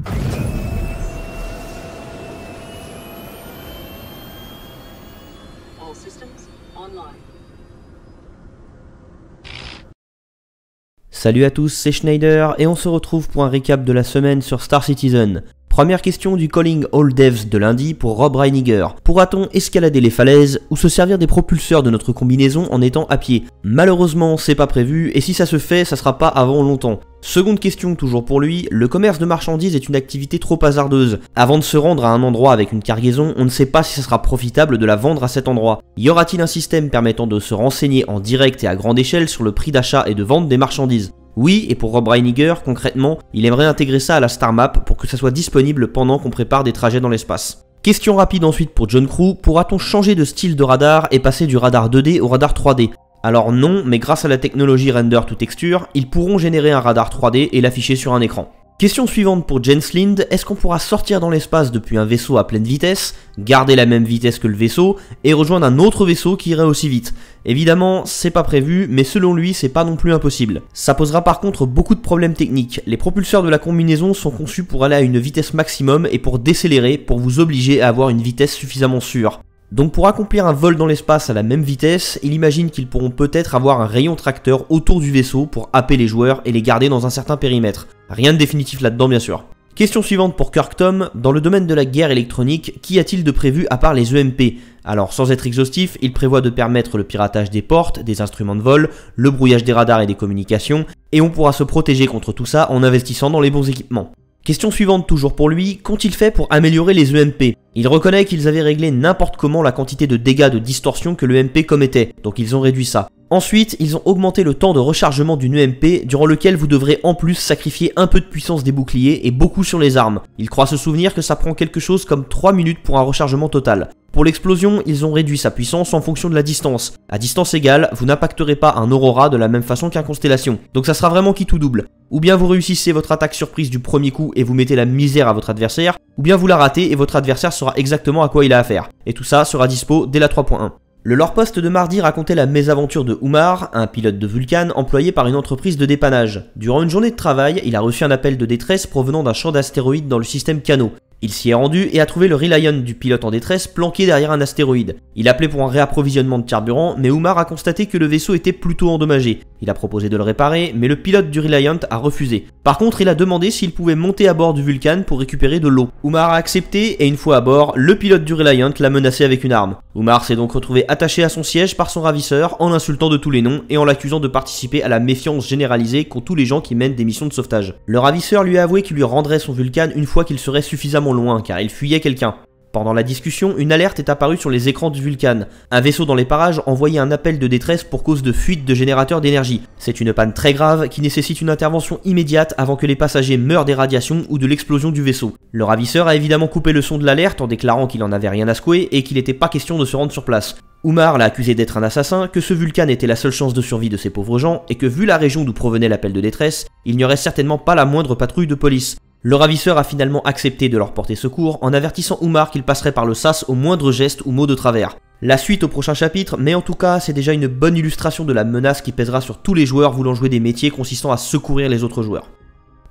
All systems online. Salut à tous, c'est Schneider et on se retrouve pour un récap de la semaine sur Star Citizen. Première question du Calling All Devs de lundi pour Rob Reiniger. Pourra-t-on escalader les falaises ou se servir des propulseurs de notre combinaison en étant à pied? Malheureusement, c'est pas prévu et si ça se fait, ça sera pas avant longtemps. Seconde question toujours pour lui, le commerce de marchandises est une activité trop hasardeuse. Avant de se rendre à un endroit avec une cargaison, on ne sait pas si ça sera profitable de la vendre à cet endroit. Y aura-t-il un système permettant de se renseigner en direct et à grande échelle sur le prix d'achat et de vente des marchandises? Oui, et pour Rob Reiniger, concrètement, il aimerait intégrer ça à la Star Map pour que ça soit disponible pendant qu'on prépare des trajets dans l'espace. Question rapide ensuite pour John Crew, pourra-t-on changer de style de radar et passer du radar 2D au radar 3D? Alors non, mais grâce à la technologie Render to Texture, ils pourront générer un radar 3D et l'afficher sur un écran. Question suivante pour Jens Lind, est-ce qu'on pourra sortir dans l'espace depuis un vaisseau à pleine vitesse, garder la même vitesse que le vaisseau, et rejoindre un autre vaisseau qui irait aussi vite? Évidemment, c'est pas prévu, mais selon lui, c'est pas non plus impossible. Ça posera par contre beaucoup de problèmes techniques. Les propulseurs de la combinaison sont conçus pour aller à une vitesse maximum et pour décélérer, pour vous obliger à avoir une vitesse suffisamment sûre. Donc pour accomplir un vol dans l'espace à la même vitesse, il imagine qu'ils pourront peut-être avoir un rayon tracteur autour du vaisseau pour happer les joueurs et les garder dans un certain périmètre. Rien de définitif là-dedans bien sûr. Question suivante pour Kirk Tom, dans le domaine de la guerre électronique, qu'y a-t-il de prévu à part les EMP? Alors sans être exhaustif, il prévoit de permettre le piratage des portes, des instruments de vol, le brouillage des radars et des communications, et on pourra se protéger contre tout ça en investissant dans les bons équipements. Question suivante toujours pour lui, qu'ont-ils fait pour améliorer les EMP? Il reconnaît qu'ils avaient réglé n'importe comment la quantité de dégâts de distorsion que l'EMP commettait, donc ils ont réduit ça. Ensuite, ils ont augmenté le temps de rechargement d'une EMP, durant lequel vous devrez en plus sacrifier un peu de puissance des boucliers et beaucoup sur les armes. Il croit se souvenir que ça prend quelque chose comme 3 minutes pour un rechargement total. Pour l'explosion, ils ont réduit sa puissance en fonction de la distance. À distance égale, vous n'impacterez pas un Aurora de la même façon qu'un Constellation. Donc ça sera vraiment qui tout double. Ou bien vous réussissez votre attaque surprise du premier coup et vous mettez la misère à votre adversaire, ou bien vous la ratez et votre adversaire saura exactement à quoi il a affaire. Et tout ça sera dispo dès la 3.1. Le lore post de mardi racontait la mésaventure de Umar, un pilote de Vulcan employé par une entreprise de dépannage. Durant une journée de travail, il a reçu un appel de détresse provenant d'un champ d'astéroïdes dans le système Cano. Il s'y est rendu et a trouvé le Reliant du pilote en détresse planqué derrière un astéroïde. Il appelait pour un réapprovisionnement de carburant, mais Umar a constaté que le vaisseau était plutôt endommagé. Il a proposé de le réparer, mais le pilote du Reliant a refusé. Par contre, il a demandé s'il pouvait monter à bord du Vulcan pour récupérer de l'eau. Umar a accepté et une fois à bord, le pilote du Reliant l'a menacé avec une arme. Umar s'est donc retrouvé attaché à son siège par son ravisseur en l'insultant de tous les noms et en l'accusant de participer à la méfiance généralisée qu'ont tous les gens qui mènent des missions de sauvetage. Le ravisseur lui a avoué qu'il lui rendrait son Vulcan une fois qu'il serait suffisamment loin car il fuyait quelqu'un. Pendant la discussion, une alerte est apparue sur les écrans du Vulcan. Un vaisseau dans les parages envoyait un appel de détresse pour cause de fuite de générateur d'énergie. C'est une panne très grave qui nécessite une intervention immédiate avant que les passagers meurent des radiations ou de l'explosion du vaisseau. Le ravisseur a évidemment coupé le son de l'alerte en déclarant qu'il en avait rien à secouer et qu'il n'était pas question de se rendre sur place. Umar l'a accusé d'être un assassin, que ce Vulcan était la seule chance de survie de ces pauvres gens et que vu la région d'où provenait l'appel de détresse, il n'y aurait certainement pas la moindre patrouille de police. Le ravisseur a finalement accepté de leur porter secours en avertissant Umar qu'il passerait par le sas au moindre geste ou mot de travers. La suite au prochain chapitre, mais en tout cas c'est déjà une bonne illustration de la menace qui pèsera sur tous les joueurs voulant jouer des métiers consistant à secourir les autres joueurs.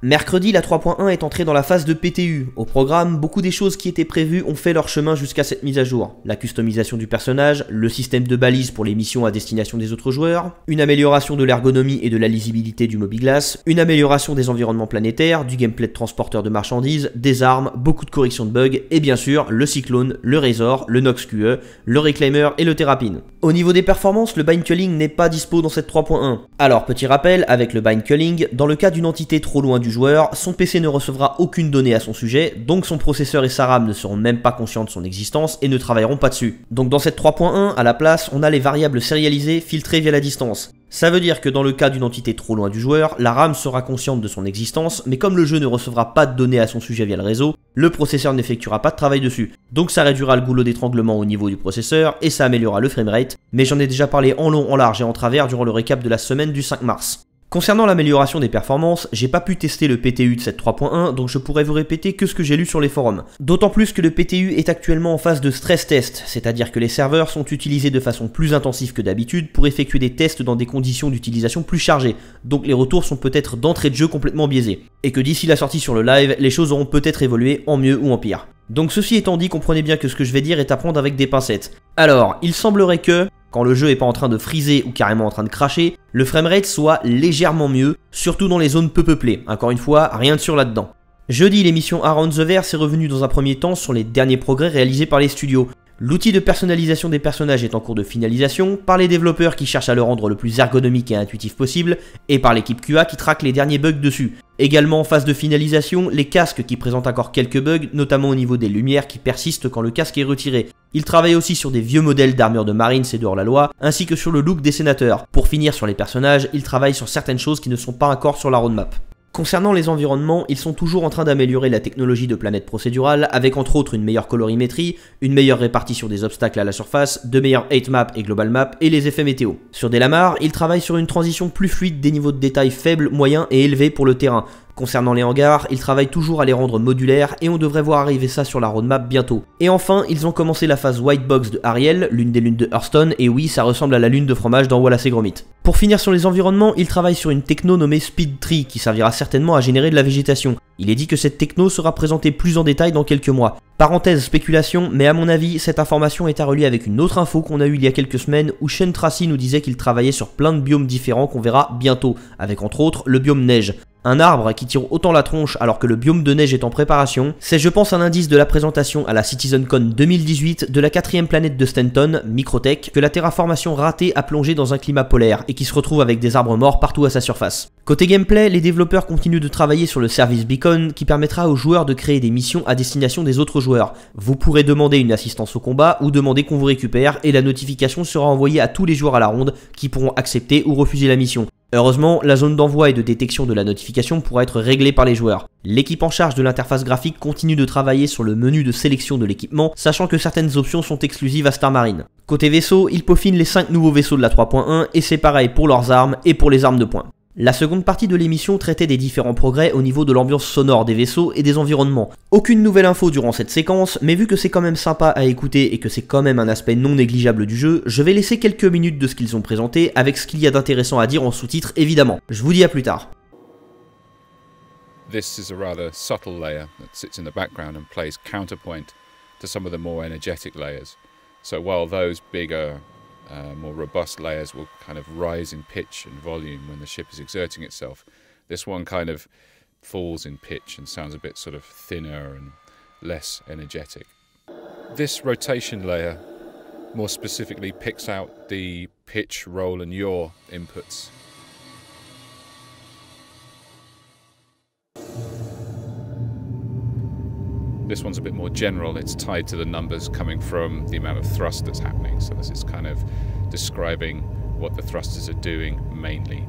Mercredi, la 3.1 est entrée dans la phase de PTU. Au programme, beaucoup des choses qui étaient prévues ont fait leur chemin jusqu'à cette mise à jour. La customisation du personnage, le système de balises pour les missions à destination des autres joueurs, une amélioration de l'ergonomie et de la lisibilité du Mobiglass, une amélioration des environnements planétaires, du gameplay de transporteur de marchandises, des armes, beaucoup de corrections de bugs, et bien sûr, le Cyclone, le Razor, le Nox QE, le Reclaimer et le Terrapin. Au niveau des performances, le bind culling n'est pas dispo dans cette 3.1. Alors, petit rappel, avec le bind culling, dans le cas d'une entité trop loin du joueur, son PC ne recevra aucune donnée à son sujet, donc son processeur et sa RAM ne seront même pas conscients de son existence et ne travailleront pas dessus. Donc dans cette 3.1, à la place, on a les variables sérialisées filtrées via la distance. Ça veut dire que dans le cas d'une entité trop loin du joueur, la RAM sera consciente de son existence, mais comme le jeu ne recevra pas de données à son sujet via le réseau, le processeur n'effectuera pas de travail dessus. Donc ça réduira le goulot d'étranglement au niveau du processeur, et ça améliorera le framerate, mais j'en ai déjà parlé en long, en large et en travers durant le récap de la semaine du 5 mars. Concernant l'amélioration des performances, j'ai pas pu tester le PTU de cette 3.1, donc je pourrais vous répéter que ce que j'ai lu sur les forums. D'autant plus que le PTU est actuellement en phase de stress test, c'est-à-dire que les serveurs sont utilisés de façon plus intensive que d'habitude pour effectuer des tests dans des conditions d'utilisation plus chargées, donc les retours sont peut-être d'entrée de jeu complètement biaisés. Et que d'ici la sortie sur le live, les choses auront peut-être évolué en mieux ou en pire. Donc ceci étant dit, comprenez bien que ce que je vais dire est à prendre avec des pincettes. Alors, il semblerait que, quand le jeu est pas en train de freezer ou carrément en train de cracher, le framerate soit légèrement mieux, surtout dans les zones peu peuplées. Encore une fois, rien de sûr là-dedans. Jeudi, l'émission Around the Verse est revenue dans un premier temps sur les derniers progrès réalisés par les studios. L'outil de personnalisation des personnages est en cours de finalisation, par les développeurs qui cherchent à le rendre le plus ergonomique et intuitif possible, et par l'équipe QA qui traque les derniers bugs dessus. Également en phase de finalisation, les casques qui présentent encore quelques bugs, notamment au niveau des lumières qui persistent quand le casque est retiré. Ils travaillent aussi sur des vieux modèles d'armure de Marines et de hors-la-loi, ainsi que sur le look des sénateurs. Pour finir sur les personnages, ils travaillent sur certaines choses qui ne sont pas encore sur la roadmap. Concernant les environnements, ils sont toujours en train d'améliorer la technologie de planète procédurale, avec entre autres une meilleure colorimétrie, une meilleure répartition des obstacles à la surface, de meilleures 8 maps et global maps, et les effets météo. Sur Delamar, ils travaillent sur une transition plus fluide des niveaux de détail faibles, moyens et élevés pour le terrain. Concernant les hangars, ils travaillent toujours à les rendre modulaires et on devrait voir arriver ça sur la roadmap bientôt. Et enfin, ils ont commencé la phase White Box de Ariel, l'une des lunes de Hearthstone, et oui, ça ressemble à la lune de fromage dans Wallace et Gromit. Pour finir sur les environnements, ils travaillent sur une techno nommée Speed Tree qui servira certainement à générer de la végétation. Il est dit que cette techno sera présentée plus en détail dans quelques mois. Parenthèse spéculation, mais à mon avis, cette information est à relier avec une autre info qu'on a eue il y a quelques semaines où Shane Tracy nous disait qu'il travaillait sur plein de biomes différents qu'on verra bientôt, avec entre autres le biome neige. Un arbre qui tire autant la tronche alors que le biome de neige est en préparation, c'est je pense un indice de la présentation à la CitizenCon 2018 de la 4ème planète de Stanton, Microtech, que la terraformation ratée a plongé dans un climat polaire et qui se retrouve avec des arbres morts partout à sa surface. Côté gameplay, les développeurs continuent de travailler sur le service Beacon qui permettra aux joueurs de créer des missions à destination des autres joueurs. Vous pourrez demander une assistance au combat ou demander qu'on vous récupère et la notification sera envoyée à tous les joueurs à la ronde qui pourront accepter ou refuser la mission. Heureusement, la zone d'envoi et de détection de la notification pourra être réglée par les joueurs. L'équipe en charge de l'interface graphique continue de travailler sur le menu de sélection de l'équipement, sachant que certaines options sont exclusives à Star Marine. Côté vaisseau, ils peaufinent les 5 nouveaux vaisseaux de la 3.1 et c'est pareil pour leurs armes et pour les armes de poing. La seconde partie de l'émission traitait des différents progrès au niveau de l'ambiance sonore des vaisseaux et des environnements. Aucune nouvelle info durant cette séquence, mais vu que c'est quand même sympa à écouter et que c'est quand même un aspect non négligeable du jeu, je vais laisser quelques minutes de ce qu'ils ont présenté avec ce qu'il y a d'intéressant à dire en sous-titres évidemment. Je vous dis à plus tard. This is a rather subtle layer that sits in the background and plays counterpoint to some of the more energetic layers. So while those bigger more robust layers will kind of rise in pitch and volume when the ship is exerting itself, this one kind of falls in pitch and sounds a bit sort of thinner and less energetic. This rotation layer more specifically picks out the pitch, roll and yaw inputs. This one's a bit more general, it's tied to the numbers coming from the amount of thrust that's happening, so this is kind of describing what the thrusters are doing mainly.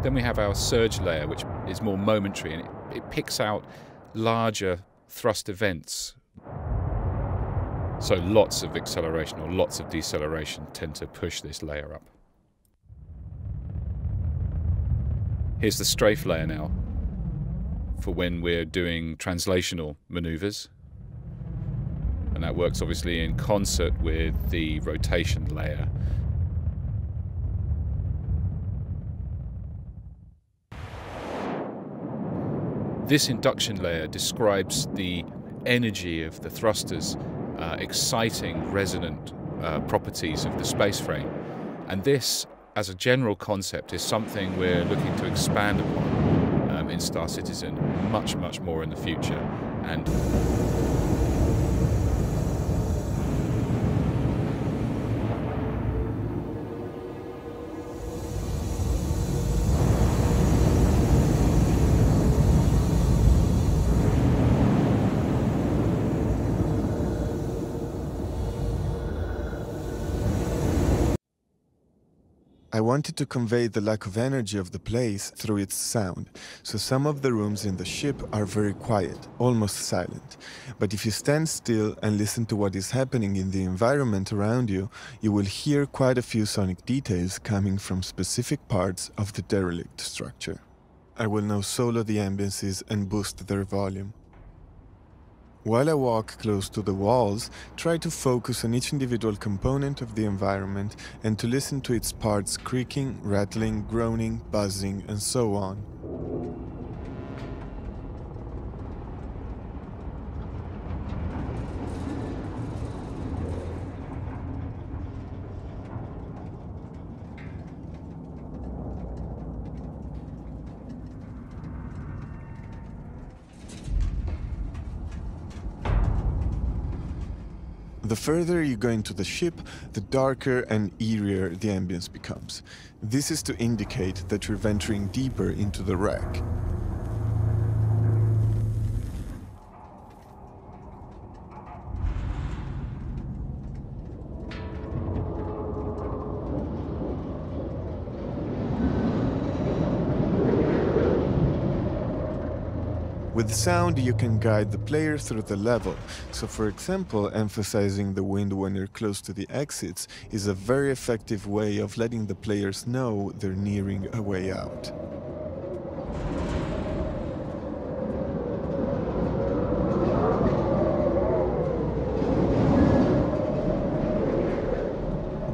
Then we have our surge layer, which is more momentary, and it picks out larger thrust events. So lots of acceleration or lots of deceleration tend to push this layer up. Here's the strafe layer now, for when we're doing translational maneuvers, and that works obviously in concert with the rotation layer. This induction layer describes the energy of the thrusters, exciting resonant properties of the space frame, and this as a general concept is something we're looking to expand upon in Star Citizen much more in the future. And I wanted to convey the lack of energy of the place through its sound, so some of the rooms in the ship are very quiet, almost silent. But if you stand still and listen to what is happening in the environment around you, you will hear quite a few sonic details coming from specific parts of the derelict structure. I will now solo the ambiences and boost their volume. While I walk close to the walls, try to focus on each individual component of the environment and to listen to its parts creaking, rattling, groaning, buzzing, and so on. The further you go into the ship, the darker and eerier the ambience becomes. This is to indicate that you're venturing deeper into the wreck. With sound, you can guide the player through the level, so for example, emphasizing the wind when you're close to the exits is a very effective way of letting the players know they're nearing a way out.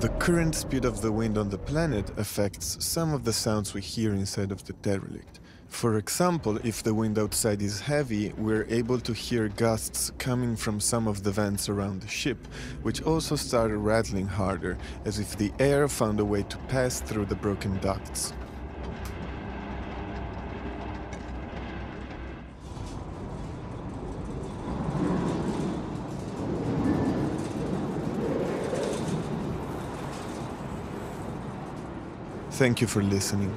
The current speed of the wind on the planet affects some of the sounds we hear inside of the derelict. For example, if the wind outside is heavy, we're able to hear gusts coming from some of the vents around the ship, which also started rattling harder, as if the air found a way to pass through the broken ducts. Thank you for listening.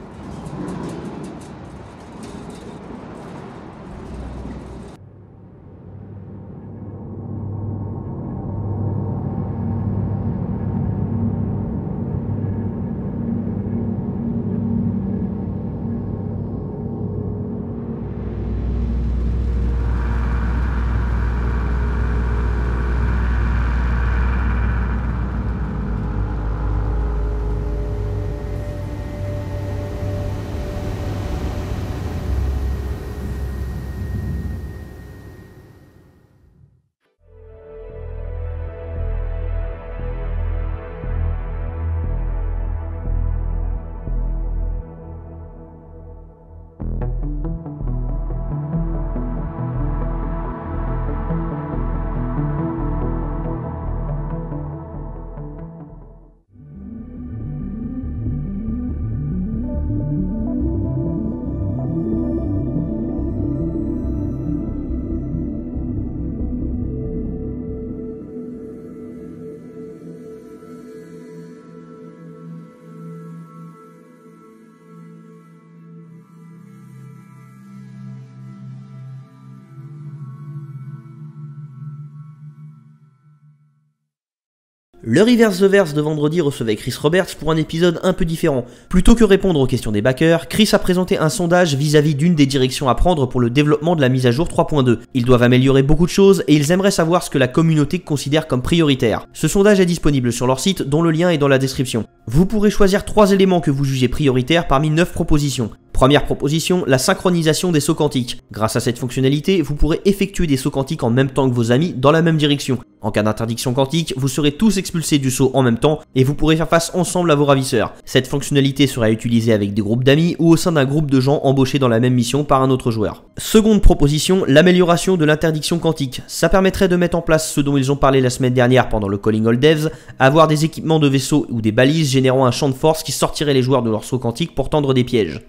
Le Reverse the Verse de vendredi recevait Chris Roberts pour un épisode un peu différent. Plutôt que répondre aux questions des backers, Chris a présenté un sondage vis-à-vis d'une des directions à prendre pour le développement de la mise à jour 3.2. Ils doivent améliorer beaucoup de choses et ils aimeraient savoir ce que la communauté considère comme prioritaire. Ce sondage est disponible sur leur site dont le lien est dans la description. Vous pourrez choisir 3 éléments que vous jugez prioritaires parmi 9 propositions. Première proposition, la synchronisation des sauts quantiques. Grâce à cette fonctionnalité, vous pourrez effectuer des sauts quantiques en même temps que vos amis dans la même direction. En cas d'interdiction quantique, vous serez tous expulsés du saut en même temps et vous pourrez faire face ensemble à vos ravisseurs. Cette fonctionnalité sera utilisée avec des groupes d'amis ou au sein d'un groupe de gens embauchés dans la même mission par un autre joueur. Seconde proposition, l'amélioration de l'interdiction quantique. Ça permettrait de mettre en place ce dont ils ont parlé la semaine dernière pendant le Calling All Devs, avoir des équipements de vaisseaux ou des balises générant un champ de force qui sortirait les joueurs de leur saut quantique pour tendre des pièges.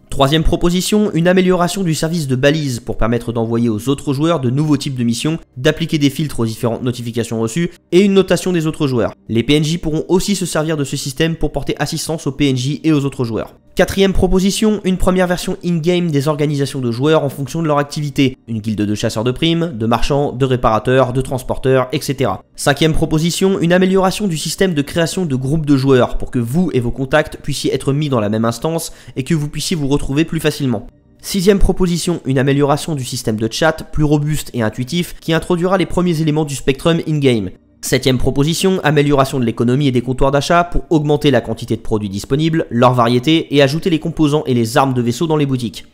Troisième proposition, une amélioration du service de balises pour permettre d'envoyer aux autres joueurs de nouveaux types de missions, d'appliquer des filtres aux différentes notifications reçues et une notation des autres joueurs. Les PNJ pourront aussi se servir de ce système pour porter assistance aux PNJ et aux autres joueurs. Quatrième proposition, une première version in-game des organisations de joueurs en fonction de leur activité. Une guilde de chasseurs de primes, de marchands, de réparateurs, de transporteurs, etc. Cinquième proposition, une amélioration du système de création de groupes de joueurs pour que vous et vos contacts puissiez être mis dans la même instance et que vous puissiez vous retrouver plus facilement. Sixième proposition, une amélioration du système de chat plus robuste et intuitif qui introduira les premiers éléments du Spectrum in-game. Septième proposition, amélioration de l'économie et des comptoirs d'achat pour augmenter la quantité de produits disponibles, leur variété et ajouter les composants et les armes de vaisseau dans les boutiques.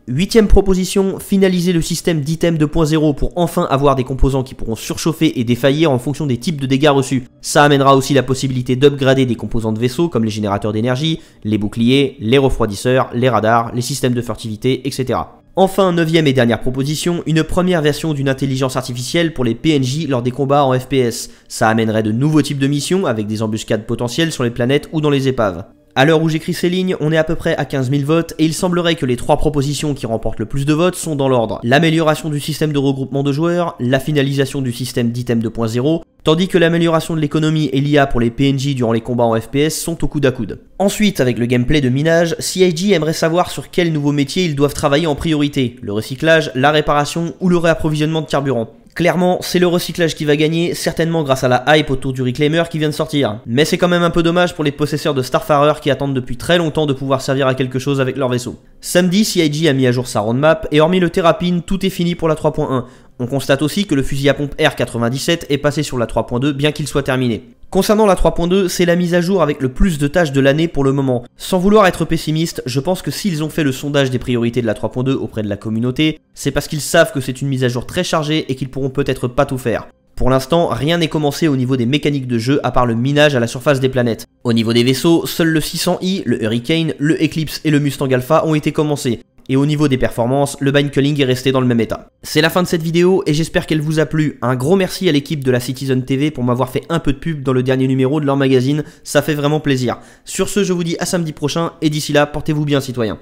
Huitième proposition, finaliser le système d'item 2.0 pour enfin avoir des composants qui pourront surchauffer et défaillir en fonction des types de dégâts reçus. Ça amènera aussi la possibilité d'upgrader des composants de vaisseau comme les générateurs d'énergie, les boucliers, les refroidisseurs, les radars, les systèmes de furtivité, etc. Enfin, neuvième et dernière proposition, une première version d'une intelligence artificielle pour les PNJ lors des combats en FPS. Ça amènerait de nouveaux types de missions avec des embuscades potentielles sur les planètes ou dans les épaves. À l'heure où j'écris ces lignes, on est à peu près à 15 000 votes et il semblerait que les trois propositions qui remportent le plus de votes sont dans l'ordre. L'amélioration du système de regroupement de joueurs, la finalisation du système d'item 2.0, tandis que l'amélioration de l'économie et l'IA pour les PNJ durant les combats en FPS sont au coude à coude. Ensuite, avec le gameplay de minage, CIG aimerait savoir sur quel nouveau métier ils doivent travailler en priorité, le recyclage, la réparation ou le réapprovisionnement de carburant. Clairement, c'est le recyclage qui va gagner, certainement grâce à la hype autour du Reclaimer qui vient de sortir. Mais c'est quand même un peu dommage pour les possesseurs de Starfarer qui attendent depuis très longtemps de pouvoir servir à quelque chose avec leur vaisseau. Samedi, CIG a mis à jour sa roadmap et hormis le Terrapin, tout est fini pour la 3.1. On constate aussi que le fusil à pompe R97 est passé sur la 3.2 bien qu'il soit terminé. Concernant la 3.2, c'est la mise à jour avec le plus de tâches de l'année pour le moment. Sans vouloir être pessimiste, je pense que s'ils ont fait le sondage des priorités de la 3.2 auprès de la communauté, c'est parce qu'ils savent que c'est une mise à jour très chargée et qu'ils pourront peut-être pas tout faire. Pour l'instant, rien n'est commencé au niveau des mécaniques de jeu à part le minage à la surface des planètes. Au niveau des vaisseaux, seuls le 600i, le Hurricane, le Eclipse et le Mustang Alpha ont été commencés. Et au niveau des performances, le Bind-Culling est resté dans le même état. C'est la fin de cette vidéo et j'espère qu'elle vous a plu. Un gros merci à l'équipe de la Citizen TV pour m'avoir fait un peu de pub dans le dernier numéro de leur magazine, ça fait vraiment plaisir. Sur ce, je vous dis à samedi prochain et d'ici là, portez-vous bien citoyens.